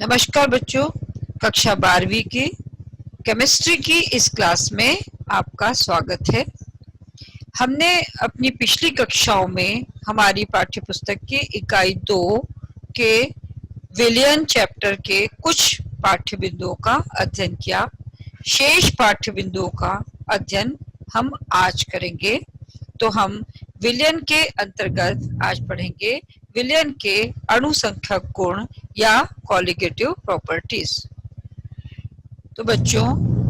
नमस्कार बच्चों, कक्षा 12वीं की केमिस्ट्री की इस क्लास में आपका स्वागत है। हमने अपनी पिछली कक्षाओं में हमारी पाठ्य पुस्तक की इकाई 2 के विलियन चैप्टर के कुछ पाठ्य बिंदुओं का अध्ययन किया। शेष पाठ्य बिंदुओं का अध्ययन हम आज करेंगे। तो हम विलियन के अंतर्गत आज पढ़ेंगे विलियन के अणुसंख्यक गुण या कॉलिगेटिव प्रॉपर्टीज। तो बच्चों,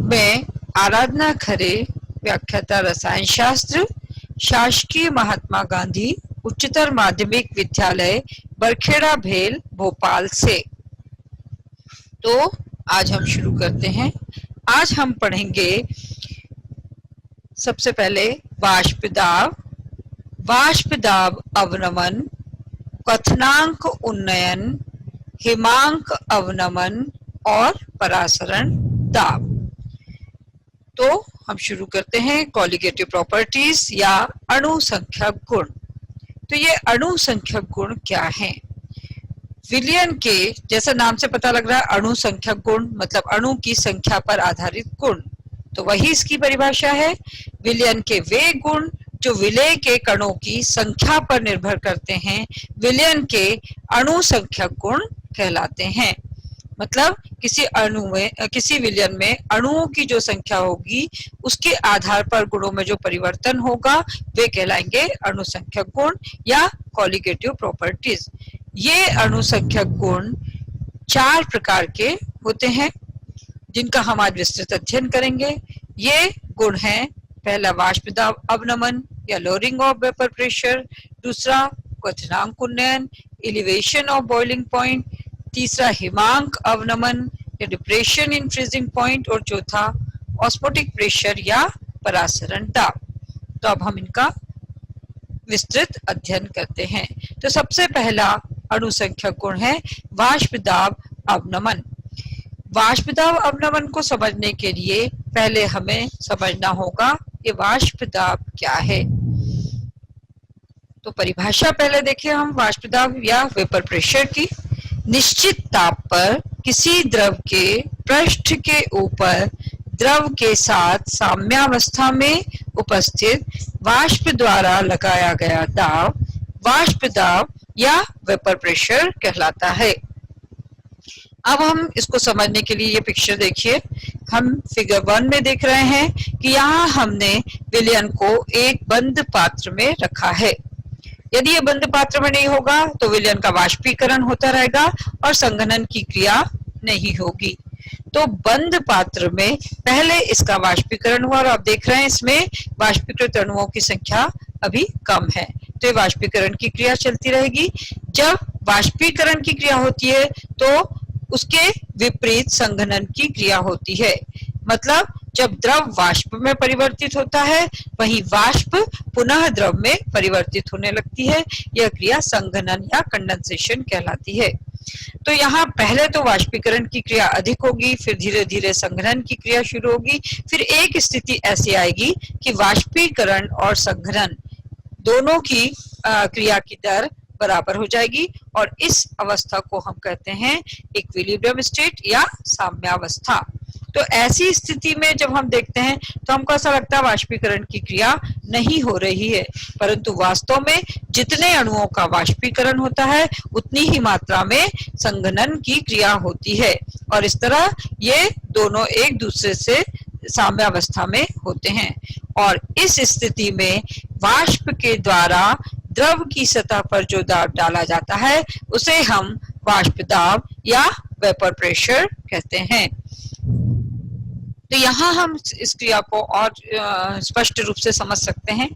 मैं आराधना खरे, व्याख्याता रसायन शास्त्र, शासकीय महात्मा गांधी उच्चतर माध्यमिक विद्यालय बरखेड़ा भेल भोपाल से। तो आज हम शुरू करते हैं। आज हम पढ़ेंगे सबसे पहले वाष्प दाब, वाष्प दाब अवनमन, क्वथनांक उन्नयन, हिमांक अवनमन और परासरण दाब। तो हम शुरू करते हैं कॉलिगेटिव प्रॉपर्टीज या अणुसंख्यक गुण। तो ये अणुसंख्यक गुण क्या हैं? विलियन के, जैसा नाम से पता लग रहा है, अणुसंख्यक गुण मतलब अणु की संख्या पर आधारित गुण। तो वही इसकी परिभाषा है। विलियन के वे गुण जो विलेय के कणों की संख्या पर निर्भर करते हैं, विलियन के अणुसंख्यक गुण कहलाते हैं। मतलब किसी अणु में, किसी विलियन में अणुओं की जो संख्या होगी उसके आधार पर गुणों में जो परिवर्तन होगा वे कहलाएंगे अणुसंख्यक गुण या कॉलिगेटिव प्रॉपर्टीज। ये अणुसंख्यक गुण 4 प्रकार के होते हैं जिनका हम आज विस्तृत अध्ययन करेंगे। ये गुण हैं, पहला वाष्प दाब अवनमन या लोअरिंग ऑफ वेपर प्रेशर, दूसरा क्वथनांक उन्नयन एलिवेशन ऑफ बॉइलिंग पॉइंट, तीसरा हिमांक अवनमन या डिप्रेशन इन फ्रीजिंग पॉइंट और चौथा ऑस्मोटिक प्रेशर या परासरण दाब। तो अब हम इनका विस्तृत अध्ययन करते हैं। तो सबसे पहला अणुसंख्यक गुण है वाष्प दाब अवनमन। वाष्प दाब अवनमन को समझने के लिए पहले हमें समझना होगा कि वाष्प दाब क्या है। तो परिभाषा पहले देखिए हम वाष्प दाब या वेपर प्रेशर की। निश्चित ताप पर किसी द्रव के पृष्ठ के ऊपर द्रव के साथ साम्यावस्था में उपस्थित वाष्प द्वारा लगाया गया दाब वाष्प दाब या वेपर प्रेशर कहलाता है। अब हम इसको समझने के लिए ये पिक्चर देखिए। हम फिगर 1 में देख रहे हैं कि यहाँ हमने विलयन को एक बंद पात्र में रखा है। यदि ये बंद पात्र में नहीं होगा तो विलयन का वाष्पीकरण होता रहेगा और संघनन की क्रिया नहीं होगी। तो बंद पात्र में पहले इसका वाष्पीकरण हुआ और आप देख रहे हैं इसमें वाष्पीकृत अणुओं की संख्या अभी कम है। तो ये वाष्पीकरण की क्रिया चलती रहेगी। जब वाष्पीकरण की क्रिया होती है तो उसके विपरीत संघनन की क्रिया होती है। मतलब जब द्रव वाष्प में परिवर्तित होता है वहीं वाष्प पुनः द्रव में परिवर्तित होने लगती है। यह क्रिया संघनन या कंडेंसेशन कहलाती है। तो यहाँ पहले तो वाष्पीकरण की क्रिया अधिक होगी, फिर धीरे धीरे संघनन की क्रिया शुरू होगी, फिर एक स्थिति ऐसी आएगी कि वाष्पीकरण और संघनन दोनों की क्रिया की दर बराबर हो जाएगी और इस अवस्था को हम कहते हैं इक्विलिब्रियम स्टेट या साम्यावस्था। तो ऐसी स्थिति में जब हम देखते हैं तो हमको ऐसा लगता है वाष्पीकरण की क्रिया नहीं हो रही है, परंतु वास्तव में जितने अणुओं का वाष्पीकरण होता है उतनी ही मात्रा में संघनन की क्रिया होती है और इस तरह ये दोनों एक दूसरे से साम्यावस्था में होते हैं। और इस स्थिति में वाष्प के द्वारा द्रव की सतह पर जो दाब डाला जाता है उसे हम वाष्प दाब या वेपर प्रेशर कहते हैं। तो यहाँ हम इस क्रिया को और स्पष्ट रूप से समझ सकते हैं।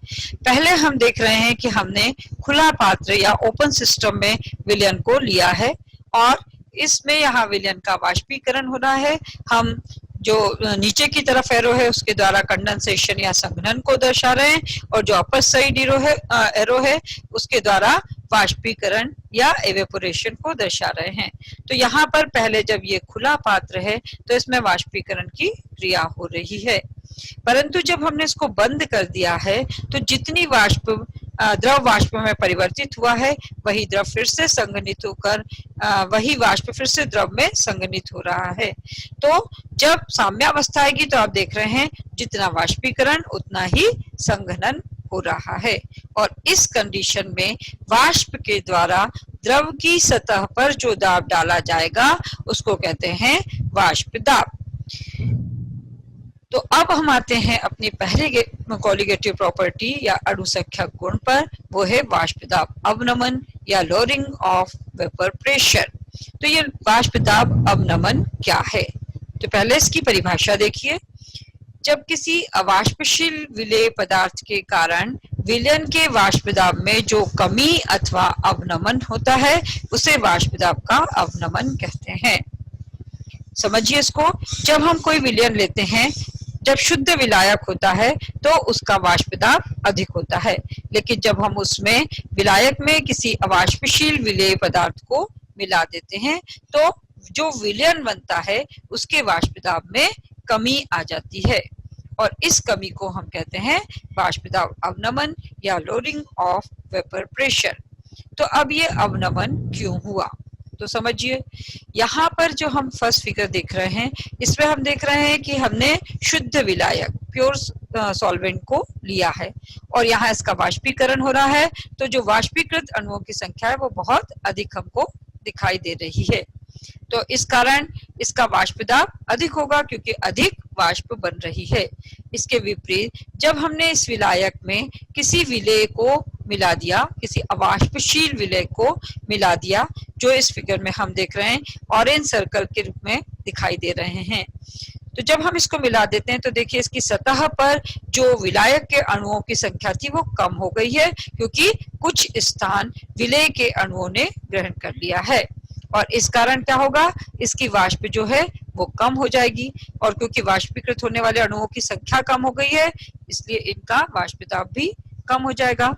पहले हम देख रहे हैं कि हमने खुला पात्र या ओपन सिस्टम में विलयन को लिया है और इसमें यहाँ विलयन का वाष्पीकरण हो रहा है। हम जो नीचे की तरफ एरो है उसके द्वारा कंडेंसेशन या संघनन को दर्शा रहे हैं और जो अपर साइड एरो है उसके द्वारा वाष्पीकरण या एवेपोरेशन को दर्शा रहे हैं। तो यहाँ पर पहले जब ये खुला पात्र है तो इसमें वाष्पीकरण की क्रिया हो रही है, परंतु जब हमने इसको बंद कर दिया है तो जितनी वाष्प द्रव वाष्प में परिवर्तित हुआ है, वही द्रव फिर से संघनित होकर वही वाष्प फिर से द्रव में संघनित हो रहा है। तो जब साम्यावस्था आएगी तो आप देख रहे हैं जितना वाष्पीकरण उतना ही संघनन हो रहा है, और इस कंडीशन में वाष्प के द्वारा द्रव की सतह पर जो दाब डाला जाएगा उसको कहते हैं वाष्प दाब। तो अब हम आते हैं अपनी पहले कोलिगेटिव प्रॉपर्टी या अणुसंख्यक गुण पर, वो है वाष्प दाब अवनमन या लोअरिंग ऑफ वेपर प्रेशर। तो ये वाष्प दाब अवनमन क्या है? तो पहले इसकी परिभाषा देखिए। जब किसी अवाष्पशील विलेय पदार्थ के कारण विलयन के वाष्प दाब में जो कमी अथवा अवनमन होता है उसे वाष्प दाब का अवनमन कहते हैं। समझिए इसको। जब हम कोई विलयन लेते हैं, जब शुद्ध विलायक होता है तो उसका वाष्प दाब अधिक होता है, लेकिन जब हम उसमें विलायक में किसी अवाष्पशील विलेय पदार्थ को मिला देते हैं तो जो विलयन बनता है उसके वाष्प दाब में कमी आ जाती है, और इस कमी को हम कहते हैं वाष्प दाब अवनमन या लोअरिंग ऑफ वेपर प्रेशर। तो अब ये अवनमन क्यों हुआ? तो समझिए, यहाँ पर जो हम फर्स्ट फिगर देख रहे हैं इसमें हम देख रहे हैं कि हमने शुद्ध विलायक प्योर सॉल्वेंट को लिया है और यहाँ इसका वाष्पीकरण हो रहा है, तो जो वाष्पीकृत अणुओं की संख्या है वो बहुत अधिक हमको दिखाई दे रही है। तो इस कारण इसका वाष्प दाब अधिक होगा क्योंकि अधिक वाष्प बन रही है। इसके विपरीत जब हमने इस विलायक में किसी विलेय को मिला दिया, किसी अवाष्पशील विलेय को मिला दिया, जो इस फिगर में हम देख रहे हैं ऑरेंज सर्कल के रूप में दिखाई दे रहे हैं, तो जब हम इसको मिला देते हैं तो देखिए इसकी सतह पर जो विलायक के अणुओं की संख्या थी वो कम हो गई है क्योंकि कुछ स्थान विलेय के अणुओं ने ग्रहण कर लिया है, और इस कारण क्या होगा, इसकी वाष्प जो है वो कम हो जाएगी, और क्योंकि वाष्पीकृत होने वाले अणुओं की संख्या कम हो गई है इसलिए इनका वाष्प दाब भी कम हो जाएगा।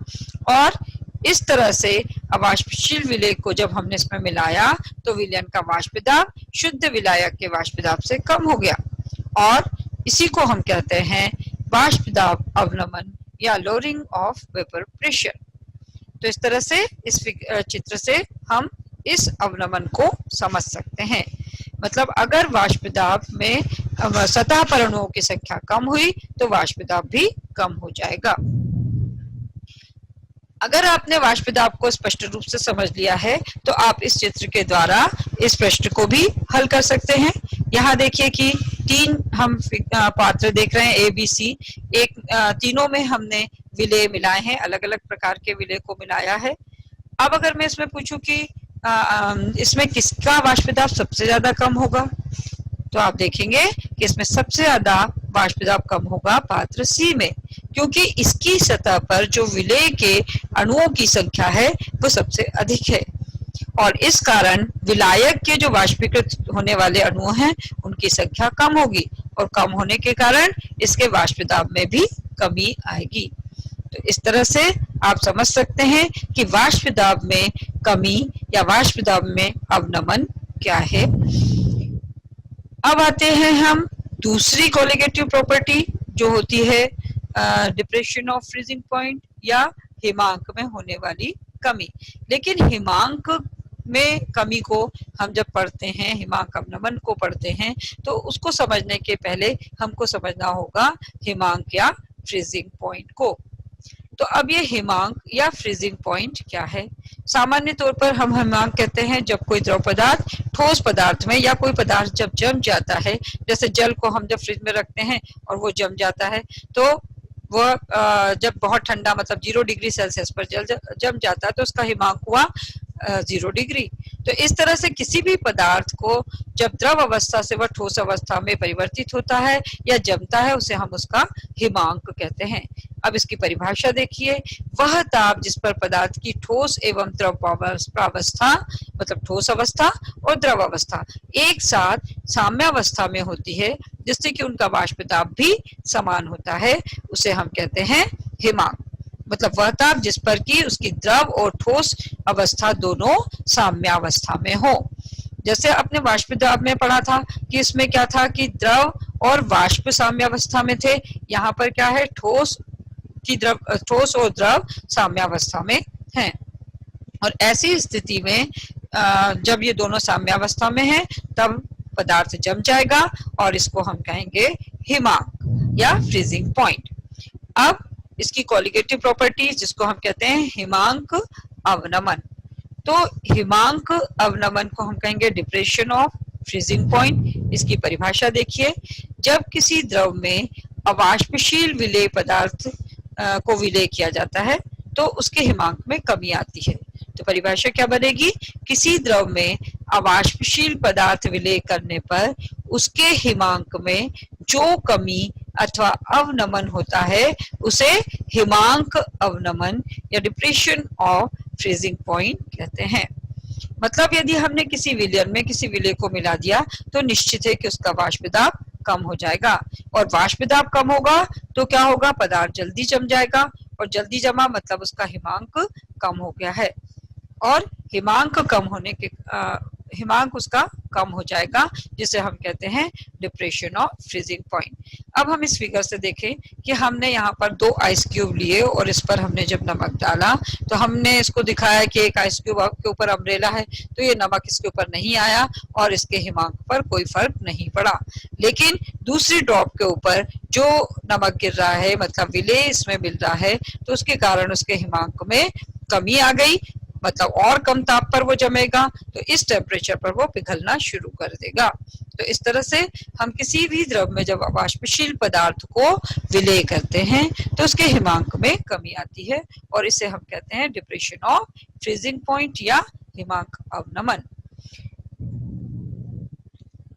और इस तरह से अवाष्पशील विलेय को जब हमने इसमें मिलाया तो विलयन का वाष्प दाब शुद्ध विलायक के वाष्प दाब से कम हो गया, और इसी को हम कहते हैं वाष्प दाब अवनमन या लोअरिंग ऑफ वेपर प्रेशर। तो इस तरह से इस चित्र से हम इस अवनमन को समझ सकते हैं। मतलब अगर वाष्प दाब में सतह पर अणुओं की संख्या कम हुई तो वाष्प दाब भी कम हो जाएगा। अगर आपने वाष्प दाब को स्पष्ट रूप से समझ लिया है तो आप इस चित्र के द्वारा इस प्रश्न को भी हल कर सकते हैं। यहाँ देखिए कि तीन हम पात्र देख रहे हैं ए बी सी, एक तीनों में हमने विलेय मिलाए हैं, अलग अलग प्रकार के विलेय को मिलाया है। अब अगर मैं इसमें पूछूं कि इसमें किसका वाष्प दाब सबसे ज्यादा कम होगा, तो आप देखेंगे कि इसमें सबसे ज्यादा वाष्प दाब कम होगा पात्र सी में, क्योंकि इसकी सतह पर जो विलेय के अणुओं की संख्या है वो सबसे अधिक है, और इस कारण विलायक के जो वाष्पीकृत होने वाले अणु हैं उनकी संख्या कम होगी, और कम होने के कारण इसके वाष्प दाब में भी कमी आएगी। तो इस तरह से आप समझ सकते हैं कि वाष्प दाब में कमी या वाष्प दाब में अवनमन क्या है। अब आते हैं हम दूसरी कोलिगेटिव प्रॉपर्टी जो होती है डिप्रेशन ऑफ फ्रीजिंग पॉइंट या हिमांक में होने वाली कमी। लेकिन हिमांक में कमी को हम जब पढ़ते हैं, हिमांक अवनमन को पढ़ते हैं, तो उसको समझने के पहले हमको समझना होगा हिमांक या फ्रीजिंग पॉइंट को। तो अब ये हिमांक या फ्रीजिंग पॉइंट क्या है? सामान्य तौर पर हम हिमांक कहते हैं जब कोई द्रव पदार्थ ठोस पदार्थ में या कोई पदार्थ जब जम जाता है, जैसे जल को हम जब फ्रिज में रखते हैं और वो जम जाता है, तो वह जब बहुत ठंडा मतलब 0 डिग्री सेल्सियस पर जल जम जाता है तो उसका हिमांक हुआ 0 डिग्री। तो इस तरह से किसी भी पदार्थ को जब द्रव अवस्था से वह ठोस अवस्था में परिवर्तित होता है या जमता है उसे हम उसका हिमांक कहते हैं। अब इसकी परिभाषा देखिए, वह ताप जिस पर पदार्थ की ठोस एवं द्रव प्रावस्था मतलब ठोस अवस्था और द्रव अवस्था एक साथ साम्यावस्था में होती है, जिससे कि उनका वाष्प दाब भी समान होता है, उसे हम कहते हैं हिमांक। मतलब वह ताप जिस पर कि उसकी द्रव और ठोस अवस्था दोनों साम्यावस्था में हो। जैसे अपने वाष्प दाब में पढ़ा था कि इसमें क्या था कि द्रव और वाष्प साम्यावस्था में थे, यहाँ पर क्या है ठोस कि ठोस और द्रव साम्यावस्था में हैं। और ऐसी स्थिति में जब ये दोनों साम्यावस्था में हैं तब पदार्थ जम जाएगा और इसको हम कहेंगे हिमांक या फ्रीजिंग पॉइंट। अब इसकी कॉलिगेटिव प्रॉपर्टीज जिसको हम कहते हैं हिमांक अवनमन। तो हिमांक अवनमन को हम कहेंगे डिप्रेशन ऑफ फ्रीजिंग पॉइंट। इसकी परिभाषा देखिए, जब किसी द्रव में अवाष्पशील विलेय पदार्थ को विलेय किया जाता है तो उसके हिमांक में कमी आती है। तो परिभाषा क्या बनेगी, किसी द्रव में अवाष्पशील पदार्थ विलेय करने पर उसके हिमांक में जो कमी अथवा अवनमन होता है उसे हिमांक अवनमन या डिप्रेशन ऑफ फ्रीजिंग पॉइंट कहते हैं। मतलब यदि हमने किसी विलयन में किसी विलेय को मिला दिया तो निश्चित है कि उसका वाष्प दाब कम हो जाएगा, और वाष्प दाब कम होगा तो क्या होगा, पदार्थ जल्दी जम जाएगा, और जल्दी जमा मतलब उसका हिमांक कम हो गया है, और हिमांक कम होने के हिमांक उसका कम हो जाएगा, जिसे हम कहते हैं डिप्रेशन ऑफ फ्रीजिंग पॉइंट। अब हम इस फिगर से देखें कि हमने यहाँ पर 2 आइस क्यूब लिए और इस पर हमने जब नमक डाला तो हमने इसको दिखाया कि एक आइस क्यूब के ऊपर अम्ब्रेला है तो ये नमक इसके ऊपर नहीं आया और इसके हिमांक पर कोई फर्क नहीं पड़ा। लेकिन दूसरी ड्रॉप के ऊपर जो नमक गिर रहा है मतलब विलेय इसमें मिल रहा है तो उसके कारण उसके हिमांक में कमी आ गई, मतलब और कम ताप पर वो जमेगा, तो इस टेम्परेचर पर वो पिघलना शुरू कर देगा। तो इस तरह से हम किसी भी द्रव में जब अवाष्पशील पदार्थ को विलेय करते हैं तो उसके हिमांक में कमी आती है और इसे हम कहते हैं डिप्रेशन ऑफ फ्रीजिंग पॉइंट या हिमांक अवनमन।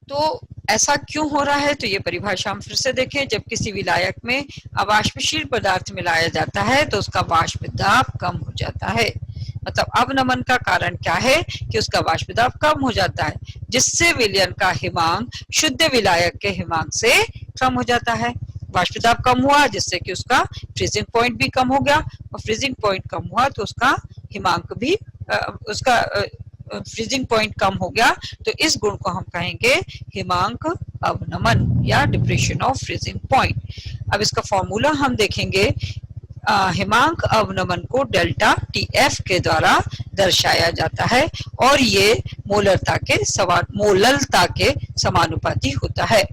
तो ऐसा क्यों हो रहा है, तो ये परिभाषा हम फिर से देखें, जब किसी विलायक में अवाष्पशील पदार्थ मिलाया जाता है तो उसका वाष्प दाब कम हो जाता है। मतलब अवनमन का कारण क्या है कि उसका वाष्प दाब कम हो जाता है, जिससे विलयन का हिमांक शुद्ध विलायक के हिमांक से कम हो जाता है। वाष्प दाब कम हुआ जिससे कि उसका फ्रीजिंग पॉइंट भी कम हो गया, और फ्रीजिंग पॉइंट कम हुआ तो उसका हिमांक भी उसका फ्रीजिंग पॉइंट कम हो गया, तो इस गुण को हम कहेंगे हिमांक अवनमन या डिप्रेशन ऑफ फ्रीजिंग पॉइंट। अब इसका फॉर्मूला हम देखेंगे, हिमांक अवनमन को डेल्टा टीएफ के द्वारा दर्शाया जाता है और ये मोलरता के समानुपाती होता है।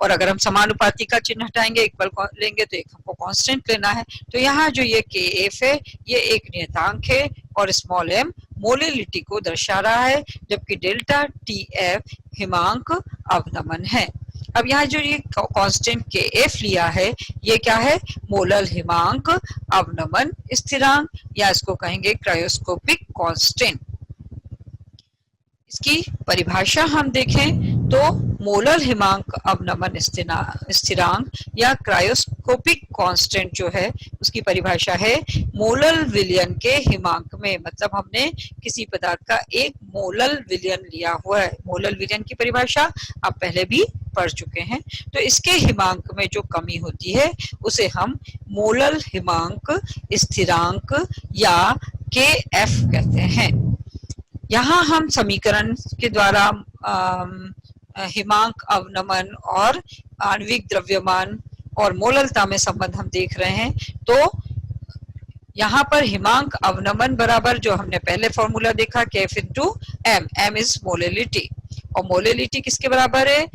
और अगर हम समानुपाती का चिन्ह हटाएंगे, इक्वल लेंगे तो एक हमको कांस्टेंट लेना है। तो यहाँ जो ये के एफ है ये एक नियतांक है और स्मॉल एम मोलिलिटी को दर्शा रहा है, जबकि डेल्टा टी एफ हिमांक अवनमन है। अब यहाँ जो ये कांस्टेंट के एफ लिया है ये क्या है, मोलल हिमांक अवनमन स्थिरांक या इसको कहेंगे क्रायोस्कोपिक कांस्टेंट। इसकी परिभाषा हम देखें तो मोलल हिमांक अवनमन स्थिरांक या क्रायोस्कोपिक कांस्टेंट जो है उसकी परिभाषा है मोलल विलयन के हिमांक में। मतलब हमने किसी पदार्थ का एक मोलल विलयन लिया हुआ है, मोलल विलयन की परिभाषा आप पहले भी पढ़ चुके हैं। तो इसके हिमांक में जो कमी होती है उसे हम मोलल हिमांक स्थिरांक या के एफ कहते हैं। यहाँ हम समीकरण के द्वारा हिमांक अवनमन और आणविक द्रव्यमान और मोललता में संबंध हम देख रहे हैं। तो यहाँ पर हिमांक अवनमन बराबर जो हमने पहले फॉर्मूला देखा Kf into M, M is molality, और मोलिलिटी किसके बराबर है,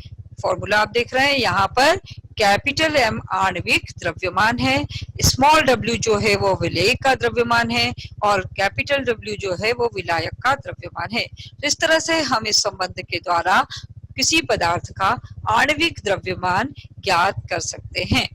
फॉर्मूला आप देख रहे हैं यहाँ पर कैपिटल एम आणविक द्रव्यमान है, स्मॉल डब्ल्यू जो है वो विलेय का द्रव्यमान है और कैपिटल डब्ल्यू जो है वो विलायक का द्रव्यमान है। तो इस तरह से हम इस संबंध के द्वारा किसी पदार्थ का आणविक द्रव्यमान ज्ञात कर सकते हैं।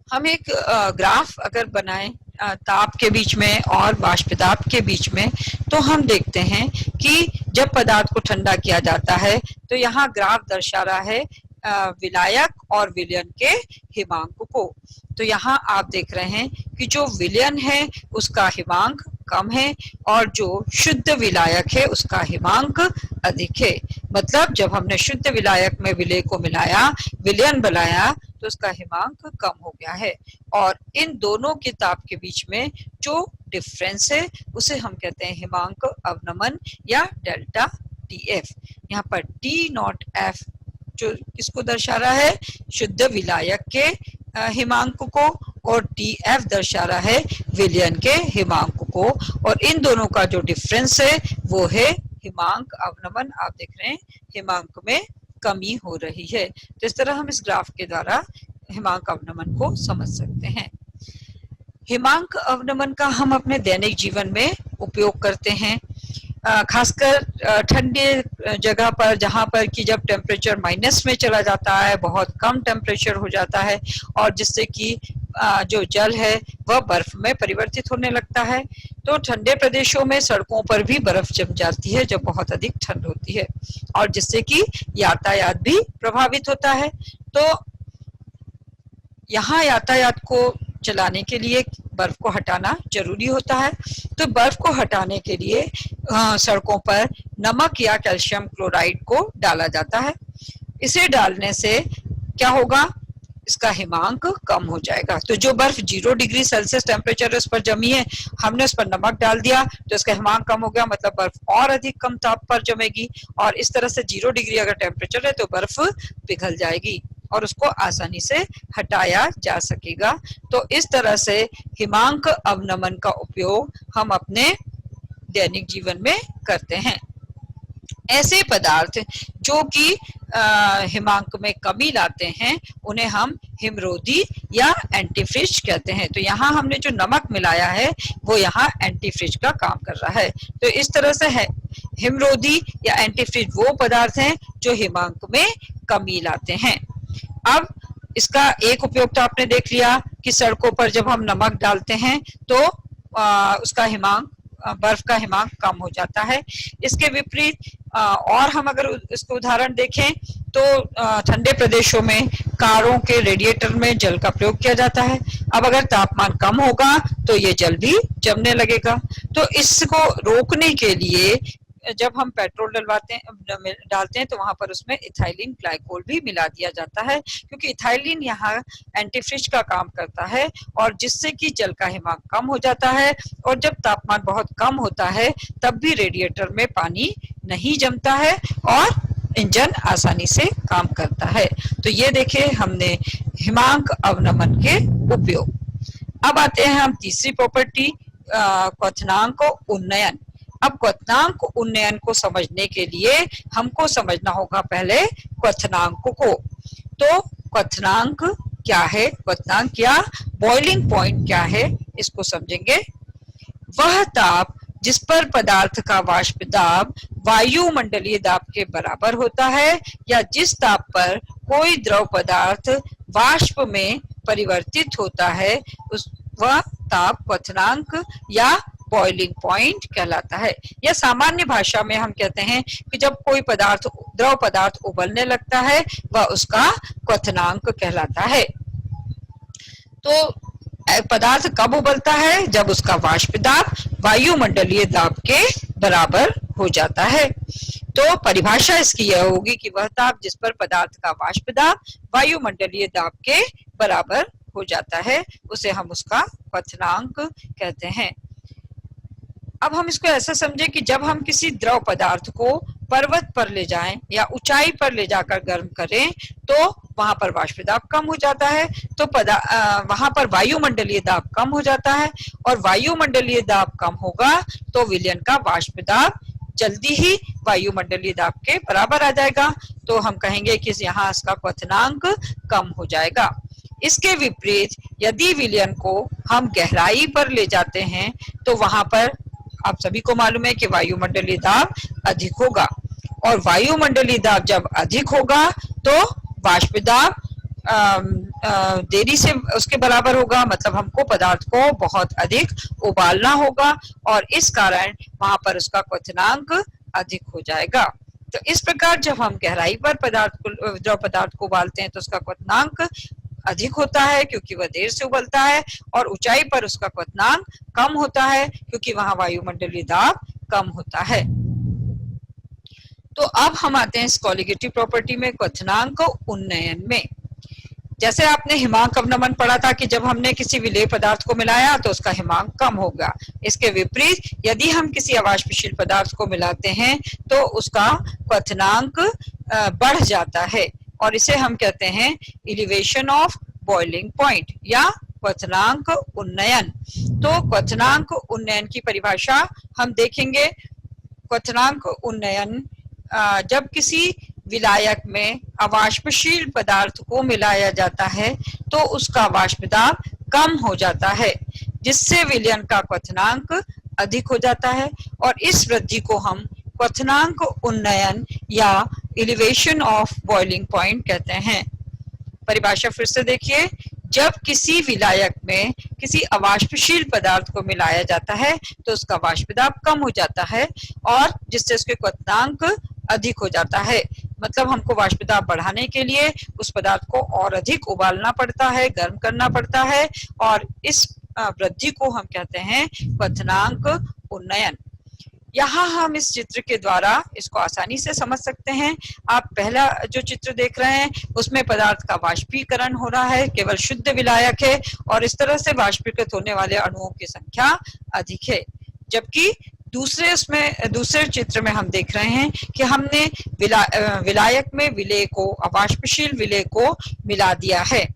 हम एक ग्राफ अगर बनाएं ताप के बीच में और वाष्प दाब के बीच में, तो हम देखते हैं कि जब पदार्थ को ठंडा किया जाता है तो यहाँ ग्राफ दर्शा रहा है विलायक और विलयन के हिमांक को। तो यहाँ आप देख रहे हैं कि जो विलयन है उसका हिमांक कम है और जो शुद्ध विलायक है उसका हिमांक अधिक है। मतलब जब हमने शुद्ध विलायक में विलेय को मिलाया, विलयन बनाया, तो उसका हिमांक कम हो गया है, और इन दोनों के ताप के बीच में जो डिफरेंस है उसे हम कहते हैं हिमांक अवनमन या डेल्टा टी एफ। यहाँ पर टी नॉट एफ जो किसको दर्शा रहा है, शुद्ध विलायक के हिमांक को, और TF दर्शा रहा है विलयन के हिमांक को, और इन दोनों का जो डिफरेंस है वो है हिमांक अवनमन। आप देख रहे हैं हिमांक में कमी हो रही है। तो इस तरह हम इस ग्राफ के द्वारा हिमांक अवनमन को समझ सकते हैं। हिमांक अवनमन का हम अपने दैनिक जीवन में उपयोग करते हैं, खासकर ठंडे जगह पर, जहां पर कि जब टेम्परेचर माइनस में चला जाता है, बहुत कम टेम्परेचर हो जाता है, और जिससे कि जो जल है वह बर्फ में परिवर्तित होने लगता है। तो ठंडे प्रदेशों में सड़कों पर भी बर्फ जम जाती है जब बहुत अधिक ठंड होती है, और जिससे कि यातायात भी प्रभावित होता है। तो यहाँ यातायात को चलाने के लिए बर्फ को हटाना जरूरी होता है। तो बर्फ को हटाने के लिए सड़कों पर नमक या कैल्शियम क्लोराइड को डाला जाता है। इसे डालने से क्या होगा, इसका हिमांक कम हो जाएगा। तो जो बर्फ 0 डिग्री सेल्सियस टेम्परेचर उस पर जमी है, हमने उस पर नमक डाल दिया तो इसका हिमांक कम हो गया, मतलब बर्फ और अधिक कम ताप पर जमेगी, और इस तरह से 0 डिग्री अगर टेम्परेचर है तो बर्फ पिघल जाएगी और उसको आसानी से हटाया जा सकेगा। तो इस तरह से हिमांक अवनमन का उपयोग हम अपने दैनिक जीवन में करते हैं। ऐसे पदार्थ जो कि हिमांक में कमी लाते हैं उन्हें हम हिमरोधी या एंटीफ्रिज कहते हैं। तो यहाँ हमने जो नमक मिलाया है वो यहाँ एंटीफ्रिज का काम कर रहा है। तो इस तरह से है हिमरोधी या एंटीफ्रिज वो पदार्थ हैं जो हिमांक में कमी लाते हैं। अब इसका एक उपयोग तो आपने देख लिया कि सड़कों पर जब हम नमक डालते हैं तो उसका हिमांक, बर्फ का हिमांक कम हो जाता है। इसके विपरीत और हम अगर इसको उदाहरण देखें तो ठंडे प्रदेशों में कारों के रेडिएटर में जल का प्रयोग किया जाता है। अब अगर तापमान कम होगा तो ये जल भी जमने लगेगा। तो इसको रोकने के लिए जब हम पेट्रोल डालते हैं तो वहां पर उसमें इथाइलिन ग्लाइकोल भी मिला दिया जाता है, क्योंकि इथाइलिन यहाँ एंटीफ्रिज का काम करता है, और जिससे कि जल का हिमांक कम हो जाता है। और जब तापमान बहुत कम होता है तब भी रेडिएटर में पानी नहीं जमता है और इंजन आसानी से काम करता है। तो ये देखे हमने हिमांक अवनमन के उपयोग। अब आते हैं हम तीसरी प्रॉपर्टी, क्वथनांक उन्नयन। अब क्वथनांक उन्नयन को समझने के लिए हमको समझना होगा पहले क्वथनांक को। तो क्वथनांक क्या है, क्वथनांक या बॉइलिंग पॉइंट क्या है, इसको समझेंगे। वह ताप जिस पर पदार्थ का वाष्प दाब वायुमंडलीय दाब के बराबर होता है, या जिस ताप पर कोई द्रव पदार्थ वाष्प में परिवर्तित होता है, वह ताप क्वथनांक या बॉइलिंग पॉइंट कहलाता है। या सामान्य भाषा में हम कहते हैं कि जब कोई पदार्थ, द्रव पदार्थ उबलने लगता है वह उसका क्वथनांक कहलाता है। तो पदार्थ कब उबलता है, जब उसका वाष्प दाब वायुमंडलीय दाब के बराबर हो जाता है। तो परिभाषा इसकी यह होगी कि वह ताप जिस पर पदार्थ का वाष्प दाब वायुमंडलीय दाब के बराबर हो जाता है, उसे हम उसका क्वथनांक कहते हैं। अब हम इसको ऐसा समझे कि जब हम किसी द्रव पदार्थ को पर्वत पर ले जाएं या ऊंचाई पर ले जाकर गर्म करें तो वहां पर वाष्प दाब कम हो जाता है, तो वहां पर वायुमंडलीय दाब कम हो जाता है, और वायुमंडलीय दाब कम होगा तो विलयन का वाष्प दाब जल्दी ही वायुमंडलीय दाब के बराबर आ जाएगा। तो हम कहेंगे कि यहाँ इसका क्वथनांक कम हो जाएगा। इसके विपरीत यदि विलयन को हम गहराई पर ले जाते हैं तो वहां पर आप सभी को मालूम है कि वायुमंडलीय दाब अधिक होगा, और वायुमंडलीय दाब जब अधिक होगा तो वाष्प दाब देरी से उसके बराबर होगा, मतलब हमको पदार्थ को बहुत अधिक उबालना होगा, और इस कारण वहां पर उसका क्वथनांक अधिक हो जाएगा। तो इस प्रकार जब हम गहराई पर द्रव पदार्थ को उबालते हैं तो उसका क्वथनांक अधिक होता है क्योंकि वह देर से उबलता है, और ऊंचाई पर उसका क्वथनांक कम होता है क्योंकि वहां वायुमंडलीय दाब कम होता है। तो अब हम आते हैं इस कोलिगेटिव प्रॉपर्टी में क्वथनांक उन्नयन में। जैसे आपने हिमांक अवनमन पढ़ा था कि जब हमने किसी विलेय पदार्थ को मिलाया तो उसका हिमांक कम होगा। इसके विपरीत यदि हम किसी अवाष्पशील पदार्थ को मिलाते हैं तो उसका क्वथनांक बढ़ जाता है, और इसे हम कहते हैं एलिवेशन ऑफ बॉइलिंग पॉइंट या क्वथनांक उन्नयन। तो क्वथनांक उन्नयन की परिभाषा हम देखेंगे। क्वथनांक उन्नयन जब किसी विलायक में अवाष्पशील पदार्थ को मिलाया जाता है तो उसका वाष्प दाब कम हो जाता है, जिससे विलयन का क्वथनांक अधिक हो जाता है, और इस वृद्धि को हम क्वथनांक उन्नयन या एलिवेशन ऑफ बॉइलिंग पॉइंट कहते हैं। परिभाषा फिर से देखिए, जब किसी विलायक में किसी अवाष्पशील पदार्थ को मिलाया जाता है तो उसका वाष्प दाब कम हो जाता है और जिससे उसके क्वथनांक अधिक हो जाता है। मतलब हमको वाष्प दाब बढ़ाने के लिए उस पदार्थ को और अधिक उबालना पड़ता है, गर्म करना पड़ता है, और इस वृद्धि को हम कहते हैं क्वथनांक उन्नयन। यहाँ हम इस चित्र के द्वारा इसको आसानी से समझ सकते हैं। आप पहला जो चित्र देख रहे हैं उसमें पदार्थ का वाष्पीकरण हो रहा है, केवल शुद्ध विलायक है और इस तरह से वाष्पीकृत होने वाले अणुओं की संख्या अधिक है। जबकि दूसरे चित्र में हम देख रहे हैं कि हमने विलायक में विलेय को, अवाष्पशील विलेय को मिला दिया है,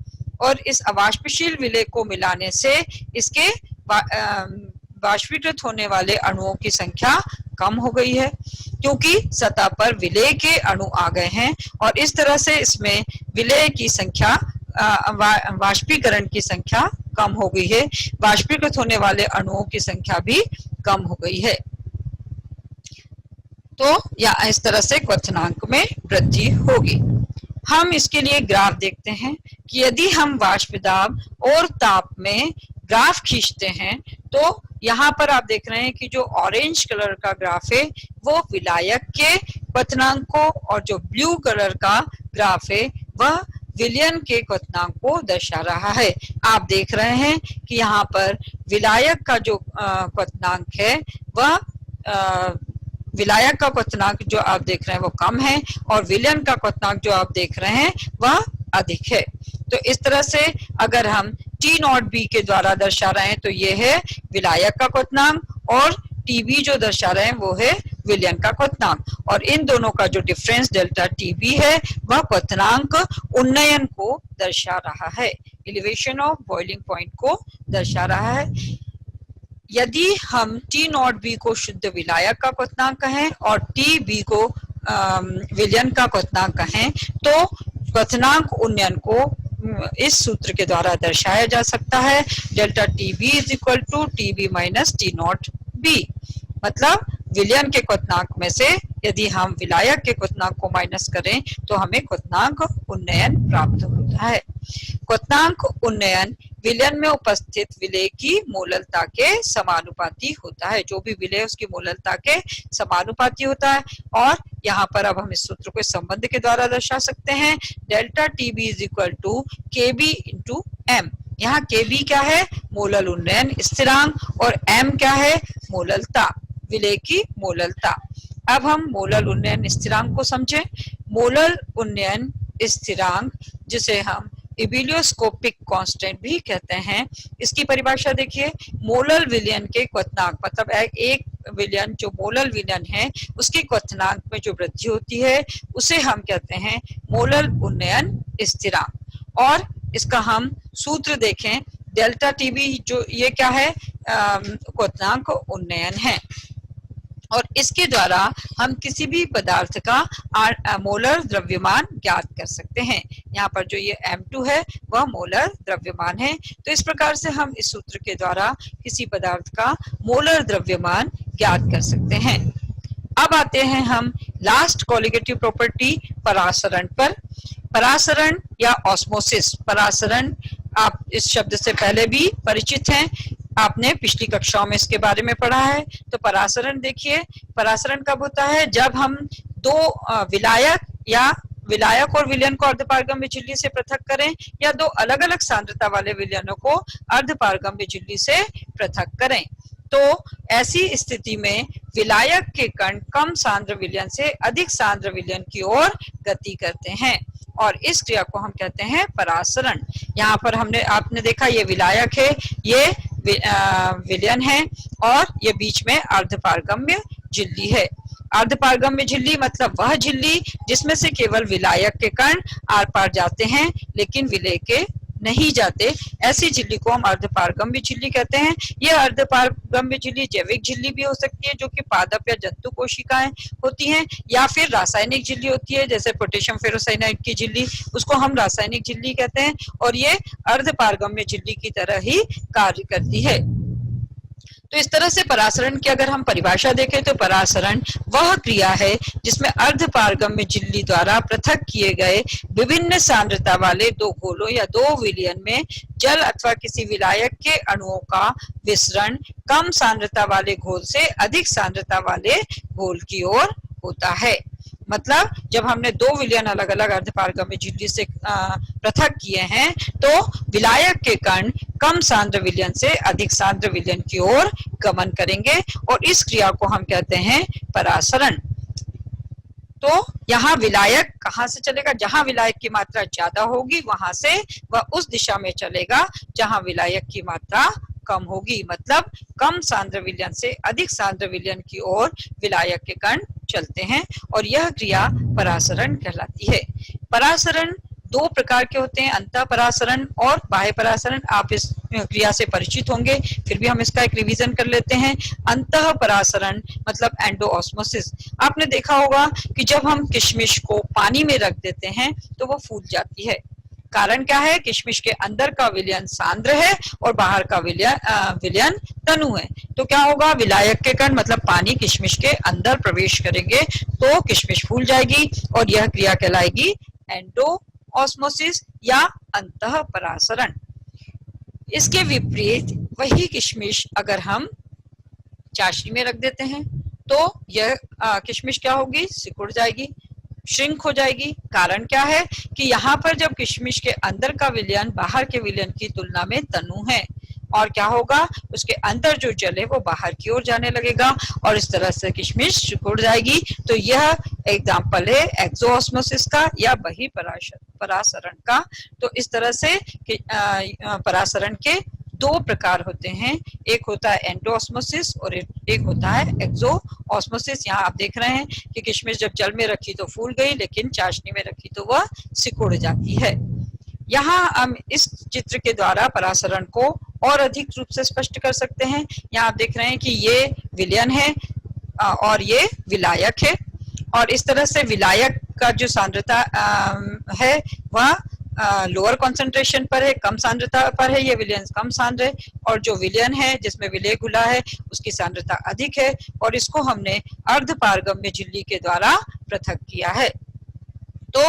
और इस अवाष्पशील विलेय को मिलाने से इसके वाष्पीकृत होने वाले अणुओं की संख्या कम हो गई है, क्योंकि सतह पर विलेय के अणु आ गए हैं और इस तरह से इसमें विलेय की संख्या, वाष्पीकरण की संख्या कम हो गई है, वाष्पीकृत होने वाले अणुओं की संख्या भी कम हो गई है। तो या इस तरह से क्वथनांक में वृद्धि होगी। हम इसके लिए ग्राफ देखते हैं कि यदि हम वाष्प दाब और ताप में ग्राफ खींचते हैं तो यहाँ पर आप देख रहे हैं कि जो ऑरेंज कलर का ग्राफ है वो विलायक के क्वथनांक को, और जो ब्लू कलर का ग्राफ है वह विलयन के क्वथनांक को दर्शा रहा है। आप देख रहे हैं कि यहाँ पर विलायक का जो क्वथनांक है वह विलायक का क्वथनांक जो आप देख रहे हैं वो कम है और विलयन का क्वथनांक जो आप देख रहे हैं वह अधिक है। तो इस तरह से अगर हम T नॉट B के द्वारा दर्शा रहे हैं तो ये है विलायक का क्वथनांक और TB जो दर्शा रहे हैं वो है विलयन का क्वथनांक, और इन दोनों का जो डिफरेंस डेल्टा TB है वह क्वथनांक उन्नयन को दर्शा रहा है, एलिवेशन ऑफ बॉइलिंग पॉइंट को दर्शा रहा है। यदि हम T नॉट B को शुद्ध विलायक का क्वथनांक कहें और TB को विलयन का क्वथनांक कहें तो क्वथनांक उन्नयन को इस सूत्र के द्वारा दर्शाया जा सकता है, delta TB is equal to TB minus T naught B। मतलब विलयन के क्वथनांक में से यदि हम विलायक के क्वथनांक को माइनस करें तो हमें क्वथनांक उन्नयन प्राप्त होता है। क्वथनांक उन्नयन विलयन में उपस्थित विलेय की मोललता के समानुपाती होता है, जो भी विलेय उसकी मोललता के समानुपाती होता है। और यहाँ पर अब हम इस सूत्र को इस संबंध के द्वारा दर्शा सकते हैं, delta TB is equal to KB into M। यहाँ KB क्या है? मोलल उन्नयन स्थिरांक, और M क्या है? मोललता, विलेय की मोललता। अब हम मोलल उन्नयन स्थिरांक को समझें। मोलल उन्नयन स्थिरांक, जिसे हम इबिलियोस्कोपिक कांस्टेंट भी कहते हैं, इसकी परिभाषा देखिए। मोलल विलयन के क्वथनांक, मतलब एक विलयन जो मोलल विलयन है उसके क्वथनांक में जो वृद्धि होती है उसे हम कहते हैं मोलल उन्नयन स्थिरांक। और इसका हम सूत्र देखें, डेल्टा TB जो ये क्या है? क्वथनांक उन्नयन है, और इसके द्वारा हम किसी भी पदार्थ का मोलर द्रव्यमान ज्ञात कर सकते हैं। यहाँ पर जो ये M2 है वह मोलर द्रव्यमान है। तो इस प्रकार से हम इस सूत्र के द्वारा किसी पदार्थ का मोलर द्रव्यमान ज्ञात कर सकते हैं। अब आते हैं हम लास्ट कॉलिगेटिव प्रॉपर्टी परासरण पर। परासरण या ऑस्मोसिस, परासरण आप इस शब्द से पहले भी परिचित हैं, आपने पिछली कक्षाओं में इसके बारे में पढ़ा है। तो परासरण देखिए, परासरण कब होता है? जब हम दो विलायक और विलयन को अर्धपारगम्य झिल्ली से पृथक करें, या दो अलग अलग सांद्रता वाले विलयनों को अर्धपारगम्य झिल्ली से पृथक करें। तो ऐसी स्थिति में विलायक के कण कम सांद्र विलयन से अधिक सांद्र विलयन की ओर गति करते हैं, और इस क्रिया को हम कहते हैं परासरण। यहाँ पर आपने देखा ये विलायक है, ये विलयन है, और ये बीच में अर्धपारगम्य झिल्ली है। अर्धपारगम्य झिल्ली मतलब वह झिल्ली जिसमें से केवल विलायक के कण आर पार जाते हैं लेकिन विलेय के नहीं जाते, ऐसी झिल्ली को हम अर्धपारगम्य झिल्ली कहते हैं। यह अर्धपारगम्य झिल्ली जैविक झिल्ली भी हो सकती है, जो कि पादप या जंतु कोशिकाएं होती हैं, या फिर रासायनिक झिल्ली होती है, जैसे पोटेशियम फेरोसाइनाइड की झिल्ली, उसको हम रासायनिक झिल्ली कहते हैं, और ये अर्धपारगम्य झिल्ली की तरह ही कार्य करती है। तो इस तरह से परासरण की अगर हम परिभाषा देखें तो परासरण वह क्रिया है जिसमें अर्धपारगम्य झिल्ली द्वारा पृथक किए गए विभिन्न सांद्रता वाले दो घोलों या दो विलयन में जल अथवा किसी विलायक के अणुओं का विसरण कम सांद्रता वाले घोल से अधिक सांद्रता वाले घोल की ओर होता है। मतलब जब हमने दो विलयन अलग अलग अर्धपारगम्य झिल्ली से पृथक किए हैं, तो विलायक के कण कम सांद्र विलयन से अधिक सांद्र विलयन की ओर गमन करेंगे, और इस क्रिया को हम कहते हैं परासरण। तो यहाँ विलायक कहाँ से चलेगा? जहां विलायक की मात्रा ज्यादा होगी वहां से वह उस दिशा में चलेगा जहां विलायक की मात्रा कम होगी। मतलब कम सांद्र विलयन से अधिक सांद्र विलयन की ओर विलायक के कण चलते हैं, और यह क्रिया परासरण कहलाती है। परासरण दो प्रकार के होते हैं, अंतः परासरण और बाह्य परासरण। आप इस क्रिया से परिचित होंगे, फिर भी हम इसका एक रिवीजन कर लेते हैं। अंतः परासरण मतलब एंडोऑस्मोसिस। आपने देखा होगा कि जब हम किशमिश को पानी में रख देते हैं तो वो फूल जाती है। कारण क्या है? किशमिश के अंदर का विलयन सांद्र है और बाहर का विलयन तनु है। तो क्या होगा? विलायक के कण मतलब पानी किशमिश के अंदर प्रवेश करेंगे तो किशमिश फूल जाएगी, और यह क्रिया कहलाएगी एंडोऑस्मोसिस या अंतः परासरण। इसके विपरीत वही किशमिश अगर हम चाशनी में रख देते हैं तो यह किशमिश क्या होगी? सिकुड़ जाएगी, श्रिंक हो जाएगी। कारण क्या है कि यहाँ पर जब किशमिश के अंदर का विलयन बाहर के विलयन की तुलना में तनु है, और क्या होगा? उसके अंदर जो जल है वो बाहर की ओर जाने लगेगा, और इस तरह से किशमिश सिकुड़ जाएगी। तो यह एग्जाम्पल है एक्सोऑस्मोसिस का या बही परासरण का। तो इस तरह से परासरण के दो प्रकार होते हैं, एक होता है एंडोऑस्मोसिस और एक होता है एक्सोऑस्मोसिस। यहाँ आप देख रहे हैं कि किशमिश जब जल में रखी तो फूल गई, लेकिन चाशनी में रखी तो वह सिकुड़ जाती है। यहाँ हम इस चित्र के द्वारा परासरण को और अधिक रूप से स्पष्ट कर सकते हैं। यहाँ आप देख रहे हैं कि ये विलयन है और ये विलायक है, और इस तरह से विलायक का जो सांद्रता है वह लोअर कॉन्सेंट्रेशन पर है, कम सांद्रता पर है। ये विलयन कम सांद्र है, और जो विलयन है जिसमें विलय घुला है उसकी सांद्रता अधिक है, और इसको हमने अर्धपारगम्य झिल्ली के द्वारा पृथक किया है। तो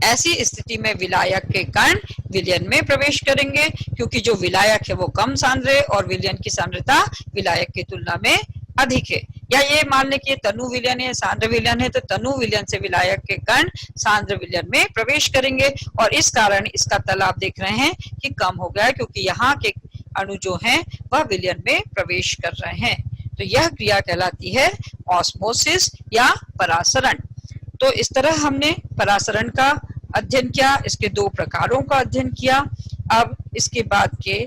ऐसी स्थिति में विलायक के कण विलयन में प्रवेश करेंगे, क्योंकि जो विलायक है वो कम सांद्र है और विलयन की सांद्रता विलायक की तुलना में अधिक है। या ये मान लें कि ये तनु विलयन है, सांद्र विलयन है, तो तनु विलयन से विलायक के कण सांद्र विलयन में प्रवेश करेंगे, और इस कारण इसका तल आप देख रहे हैं कि कम हो गया है, क्योंकि यहाँ के अणु जो हैं वह विलयन में प्रवेश कर रहे हैं। तो यह क्रिया कहलाती है ऑस्मोसिस या परासरण। तो इस तरह हमने परासरण का अध्ययन किया, इसके दो प्रकारों का अध्ययन किया। अब इसके बाद के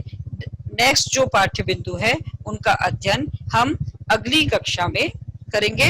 नेक्स्ट जो पाठ्य बिंदु है उनका अध्ययन हम अगली कक्षा में करेंगे।